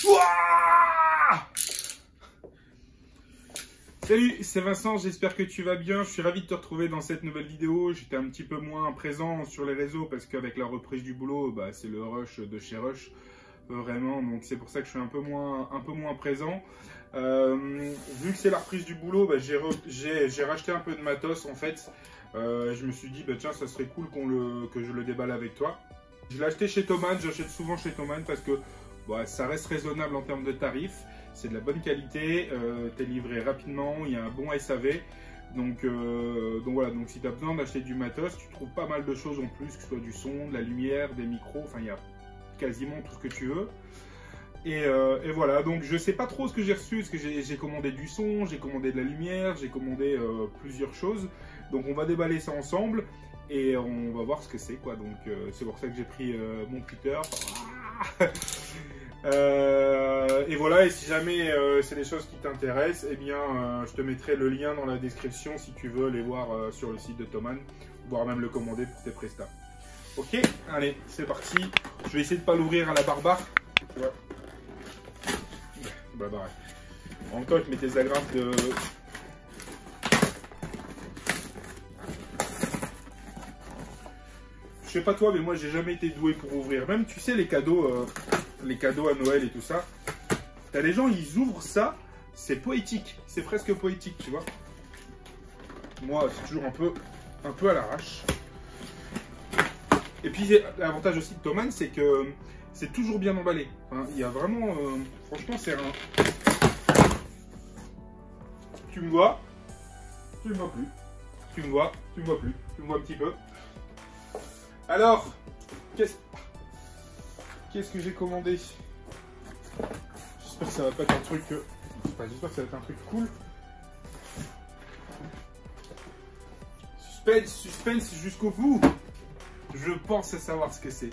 Ouah! Salut, c'est Vincent, j'espère que tu vas bien. Je suis ravi de te retrouver dans cette nouvelle vidéo. J'étais un petit peu moins présent sur les réseaux parce qu'avec la reprise du boulot, c'est le rush de chez Rush. Vraiment, donc c'est pour ça que je suis un peu moins présent. Vu que c'est la reprise du boulot, j'ai racheté un peu de matos en fait. Je me suis dit, tiens, ça serait cool que je le déballe avec toi. Je l'ai acheté chez Thomann, j'achète souvent chez Thomann parce que ça reste raisonnable en termes de tarifs. C'est de la bonne qualité, t'es livré rapidement, il y a un bon SAV. Donc voilà, donc si tu as besoin d'acheter du matos, tu trouves pas mal de choses en plus, que ce soit du son, de la lumière, des micros, enfin il y a quasiment tout ce que tu veux. Et voilà, donc je sais pas trop ce que j'ai reçu, parce que j'ai commandé du son, j'ai commandé de la lumière, j'ai commandé plusieurs choses. Donc on va déballer ça ensemble et on va voir ce que c'est quoi. Donc c'est pour ça que j'ai pris mon Twitter. Et voilà, et si jamais c'est des choses qui t'intéressent, eh bien je te mettrai le lien dans la description si tu veux aller voir sur le site de Thomann, voire même le commander pour tes prestats. Ok, allez, c'est parti. Je vais essayer de pas l'ouvrir à la barbare. Tu vois. En même temps, je mets tes agrafes de... Je sais pas toi, mais moi j'ai jamais été doué pour ouvrir. Même tu sais les cadeaux à Noël et tout ça. T'as les gens, ils ouvrent ça, c'est poétique, c'est presque poétique, tu vois. Moi, c'est toujours un peu à l'arrache. Et puis l'avantage aussi de Thomann, c'est que c'est toujours bien emballé. Hein, il y a vraiment, franchement, c'est un. Tu me vois? Tu me vois plus. Tu me vois? Tu me vois plus. Tu me vois un petit peu. Alors, qu'est-ce que j'ai commandé? J'espère que ça va pas être un truc. J'espère que ça va être un truc cool. Suspense jusqu'au bout. Je pense savoir ce que c'est.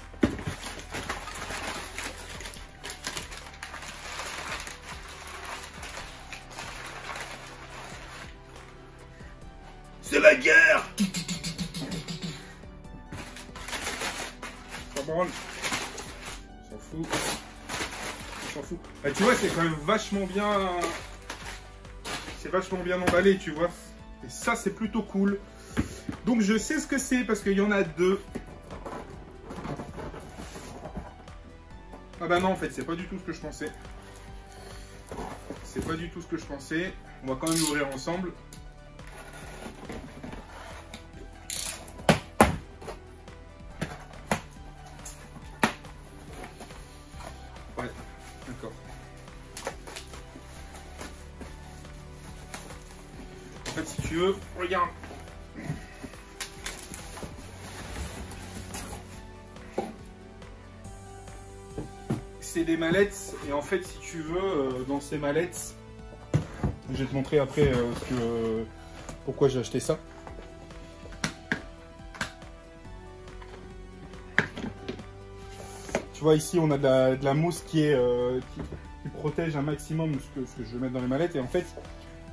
C'est la guerre! Ça branle. On s'en fout. On s'en fout. Tu vois, c'est quand même vachement bien. C'est vachement bien emballé, tu vois. Et ça, c'est plutôt cool. Donc, je sais ce que c'est parce qu'il y en a deux. Ah bah non, en fait, c'est pas du tout ce que je pensais. C'est pas du tout ce que je pensais. On va quand même l'ouvrir ensemble. Ouais, d'accord. En fait, si tu veux, regarde. C'est des mallettes et en fait si tu veux dans ces mallettes, je vais te montrer après pourquoi j'ai acheté ça. Tu vois ici on a de la mousse qui protège un maximum ce que je vais mettre dans les mallettes, et en fait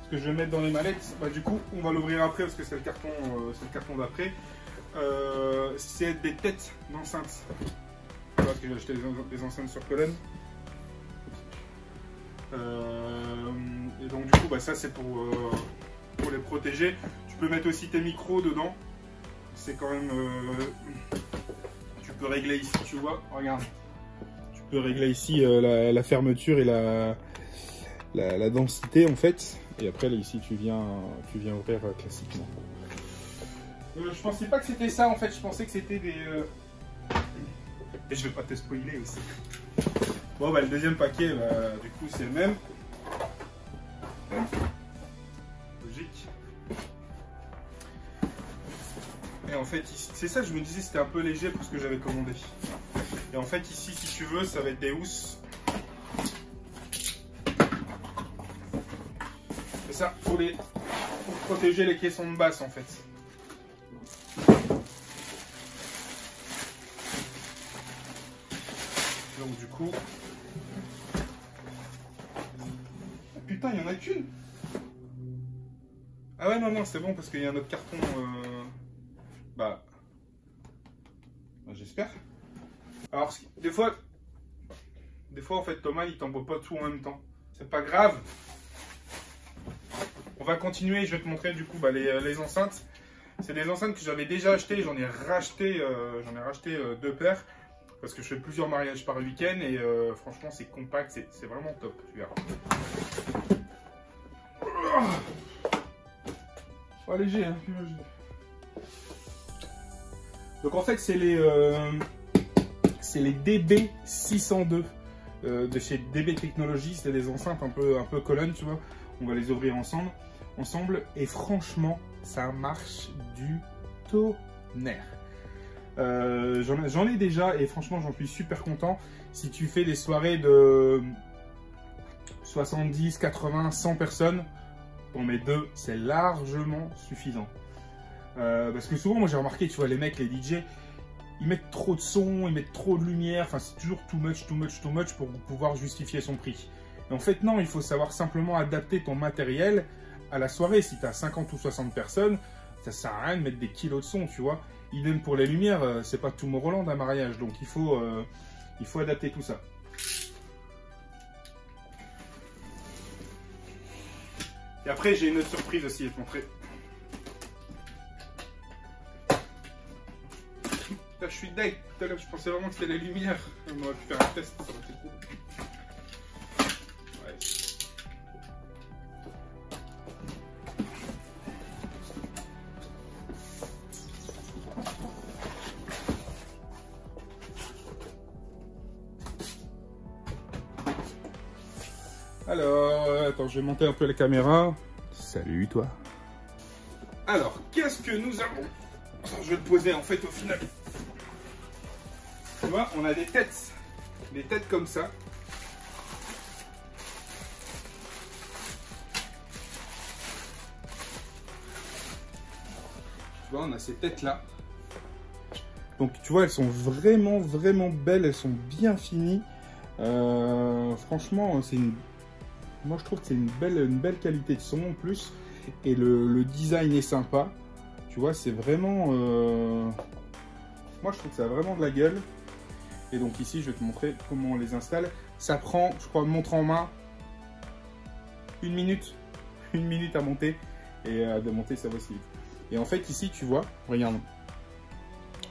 ce que je vais mettre dans les mallettes, du coup on va l'ouvrir après parce que c'est le carton d'après. C'est des têtes d'enceintes. Parce que j'ai acheté des enceintes sur colonne. Et donc du coup ça c'est pour les protéger. Tu peux mettre aussi tes micros dedans. C'est quand même tu peux régler ici, tu vois, regarde. Tu peux régler ici la fermeture et la densité en fait. Et après là ici tu viens ouvrir classiquement. Je pensais pas que c'était ça en fait, je pensais que c'était des et je vais pas te spoiler aussi. Bon le deuxième paquet du coup c'est le même. Logique. Et en fait c'est ça, je me disais c'était un peu léger pour ce que j'avais commandé. Et en fait ici si tu veux ça va être des housses. C'est ça pour protéger les caissons de basse en fait. Donc du coup... Oh, putain, il n'y en a qu'une. Ah ouais, non, c'est bon parce qu'il y a un autre carton... j'espère. Alors, des fois... Des fois, en fait, Thomann, il t'envoie pas tout en même temps. C'est pas grave. On va continuer. Je vais te montrer du coup les enceintes. C'est des enceintes que j'avais déjà achetées. J'en ai racheté 2 paires. Parce que je fais plusieurs mariages par week-end. Et franchement, c'est compact. C'est vraiment top. Tu verras. Pas léger, hein. Donc en fait, c'est les DB602 de chez DB Technologies. C'est des enceintes un peu colonnes, tu vois. On va les ouvrir ensemble. Et franchement, ça marche du tonnerre. J'en ai déjà et franchement, j'en suis super content. Si tu fais des soirées de 70, 80, 100 personnes, pour mes 2, c'est largement suffisant. Parce que souvent, moi j'ai remarqué, tu vois, les mecs, les DJ, ils mettent trop de son, ils mettent trop de lumière, enfin c'est toujours too much pour pouvoir justifier son prix. Et en fait non, il faut savoir simplement adapter ton matériel à la soirée. Si tu as 50 ou 60 personnes, ça sert à rien de mettre des kilos de son, tu vois. Idem pour les lumières, c'est pas Tomorrowland un mariage, donc il faut adapter tout ça. Et après j'ai une autre surprise aussi à te montrer. Là, je suis deg. Tout à l'heure, je pensais vraiment que c'était les lumières. On aurait pu faire un test, ça aurait été cool. Ouais. Alors, attends, je vais monter un peu la caméra. Salut, toi. Alors, qu'est-ce que nous avons? Je vais le poser en fait au final. Tu vois, on a des têtes comme ça. Tu vois, on a ces têtes là. Donc tu vois, elles sont vraiment belles, elles sont bien finies. Franchement, moi je trouve que c'est une belle qualité de son en plus. Et le design est sympa. Tu vois, c'est vraiment... Moi je trouve que ça a vraiment de la gueule. Et donc ici, je vais te montrer comment on les installe. Ça prend, je crois, montre en main, 1 minute. 1 minute à monter. Et à démonter, ça va aussi vite. Et en fait, ici, tu vois, regarde.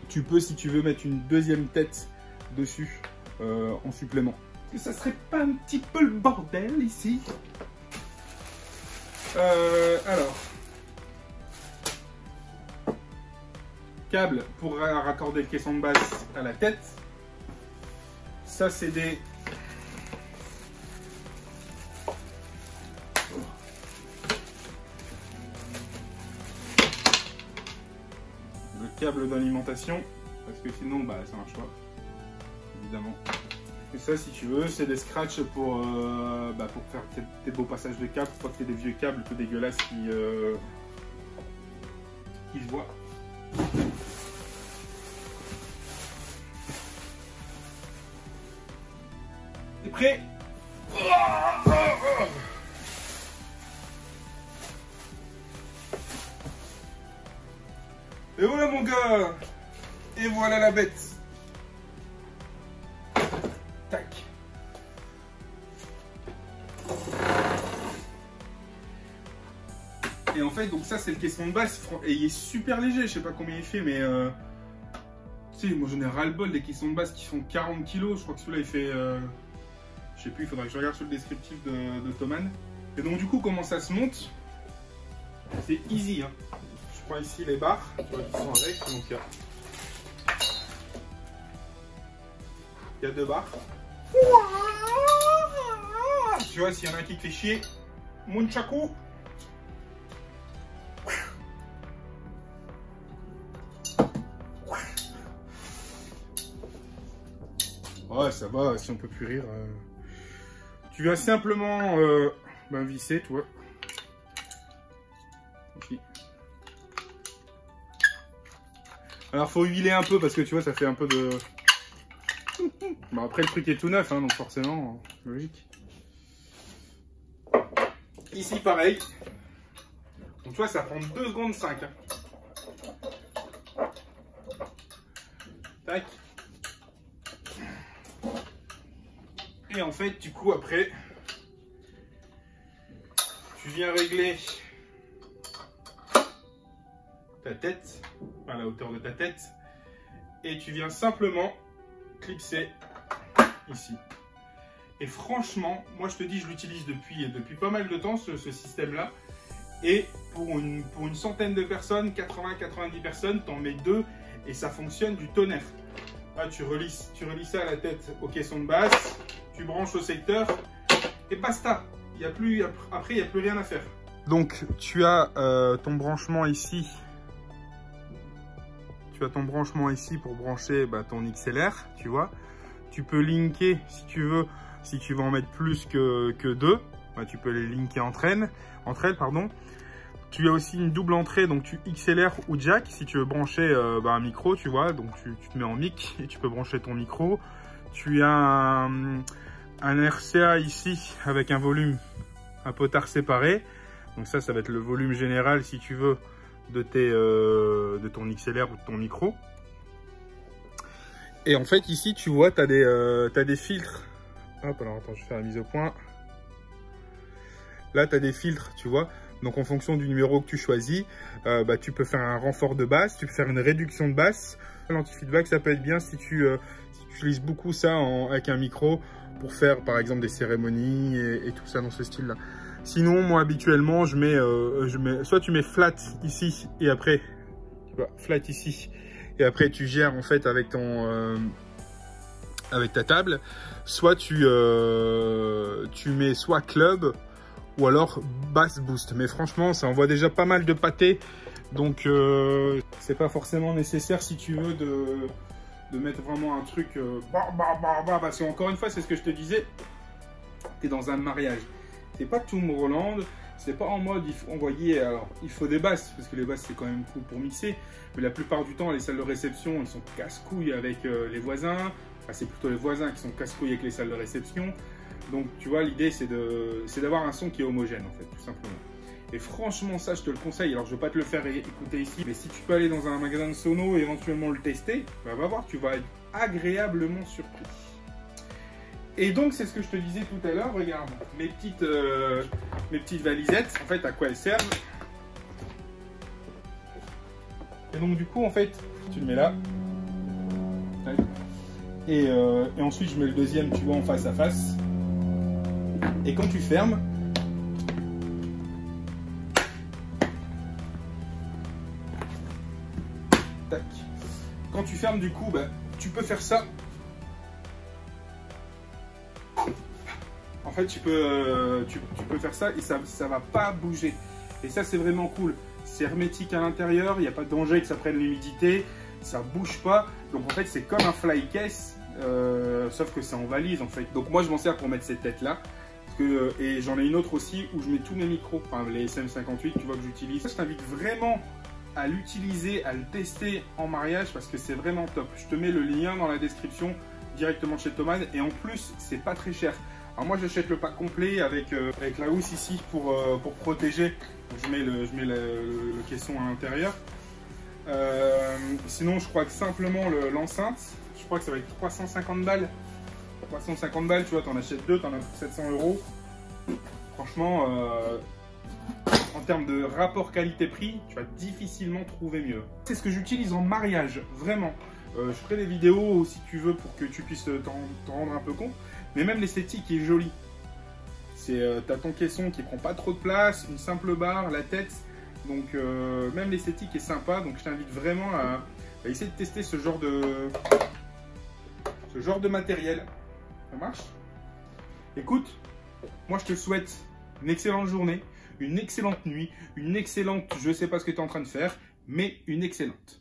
Tu peux, si tu veux, mettre une deuxième tête dessus en supplément. Est-ce que ça serait pas un petit peu le bordel ici? Alors. Câble pour raccorder le caisson de basse à la tête. Ça, c'est des... Le câble d'alimentation, parce que sinon, bah, ça marche pas, évidemment. Et ça, si tu veux, c'est des scratchs pour faire tes beaux passages de câbles, pour pas que tu aies des vieux câbles tout dégueulasses qui se voient. T'es prêt? Et voilà mon gars. Et voilà la bête. Tac. Et en fait, donc ça c'est le caisson de basse. Et il est super léger, je sais pas combien il fait, mais... Tu sais, moi j'en ai ras-le-bol des caissons de basse qui font 40 kg. Je crois que celui-là il fait... Je sais plus, il faudrait que je regarde sur le descriptif de Thomann. Et donc du coup, comment ça se monte? C'est easy, hein. Je prends ici les barres, tu vois, qui sont avec. Donc il y a 2 barres. Tu vois, s'il y en a un qui te fait chier, Munchaku. Ouais, ça va, si on peut plus rire. Tu vas simplement visser, tu vois. Ici. Alors, faut huiler un peu parce que tu vois, ça fait un peu de... Bon, après, le truc est tout neuf, hein, donc forcément, logique. Ici, pareil. Donc, tu vois, ça prend 2 secondes 5. Hein. Tac. Et en fait, du coup, après, tu viens régler ta tête, à la hauteur de ta tête, et tu viens simplement clipser ici. Et franchement, moi je te dis, je l'utilise depuis pas mal de temps, ce système-là. Et pour une centaine de personnes, 80-90 personnes, t'en mets 2 et ça fonctionne du tonnerre. Là, tu relis ça à la tête au caisson de basse, tu branches au secteur et basta. Après, il n'y a plus rien à faire. Donc, tu as ton branchement ici. Tu as ton branchement ici pour brancher ton XLR, tu vois. Tu peux linker si tu veux en mettre plus que 2. Tu peux les linker entre elles. Tu as aussi une double entrée, donc tu XLR ou jack si tu veux brancher un micro, tu vois. Donc tu te mets en mic et tu peux brancher ton micro. Tu as un RCA ici avec un volume, un potard séparé. Donc ça va être le volume général si tu veux de ton XLR ou de ton micro. Et en fait ici tu vois, tu as des filtres. Hop, alors attends, je vais faire la mise au point. Là tu as des filtres, tu vois. Donc en fonction du numéro que tu choisis, tu peux faire un renfort de basse, tu peux faire une réduction de basse. L'anti-feedback, ça peut être bien si tu utilises beaucoup ça avec un micro pour faire par exemple des cérémonies et tout ça dans ce style-là. Sinon, moi habituellement, soit tu mets flat ici et après, tu vois, flat ici et après tu gères en fait avec ta table. Soit tu mets soit club ou alors bass boost, mais franchement ça envoie déjà pas mal de pâté, donc c'est pas forcément nécessaire si tu veux de mettre vraiment un truc parce que encore une fois c'est ce que je te disais, tu es dans un mariage, c'est pas Tomorrowland, c'est pas en mode il faut envoyer, alors il faut des basses parce que les basses c'est quand même cool pour mixer, mais la plupart du temps les salles de réception elles sont casse-couilles avec les voisins, enfin, c'est plutôt les voisins qui sont casse-couilles avec les salles de réception. Donc tu vois, l'idée c'est d'avoir un son qui est homogène en fait, tout simplement. Et franchement ça je te le conseille, alors je ne vais pas te le faire écouter ici, mais si tu peux aller dans un magasin de sono et éventuellement le tester, va voir, tu vas être agréablement surpris. Et donc c'est ce que je te disais tout à l'heure, regarde, mes petites valisettes, en fait à quoi elles servent. Et donc du coup en fait, tu le mets là. Et ensuite je mets le deuxième, tu vois, en face à face. Et quand tu fermes, tac. Quand tu fermes, du coup, tu peux faire ça. En fait, tu peux faire ça et ça va pas bouger. Et ça, c'est vraiment cool. C'est hermétique à l'intérieur, il n'y a pas de danger que ça prenne l'humidité, ça bouge pas. Donc en fait, c'est comme un fly case, sauf que c'est en valise en fait. Donc moi, je m'en sers pour mettre ces têtes là. Et j'en ai une autre aussi où je mets tous mes micros, enfin les SM58, tu vois que j'utilise. Je t'invite vraiment à l'utiliser, à le tester en mariage parce que c'est vraiment top. Je te mets le lien dans la description directement chez Thomann et en plus, c'est pas très cher. Alors moi, j'achète le pack complet avec la housse ici pour protéger. Donc, je mets le caisson à l'intérieur. Sinon, je crois que simplement l'enceinte, je crois que ça va être 350 balles. 350 balles, tu vois, t'en achètes deux, t'en as pour 700 €. Franchement, en termes de rapport qualité-prix, tu vas difficilement trouver mieux. C'est ce que j'utilise en mariage, vraiment. Je ferai des vidéos si tu veux pour que tu puisses t'en rendre un peu compte. Mais même l'esthétique est jolie. T'as ton caisson qui prend pas trop de place, une simple barre, la tête. Donc même l'esthétique est sympa. Donc je t'invite vraiment à essayer de tester ce genre de matériel. Ça marche? Écoute, moi je te souhaite une excellente journée, une excellente nuit, une excellente, je sais pas ce que tu es en train de faire, mais une excellente.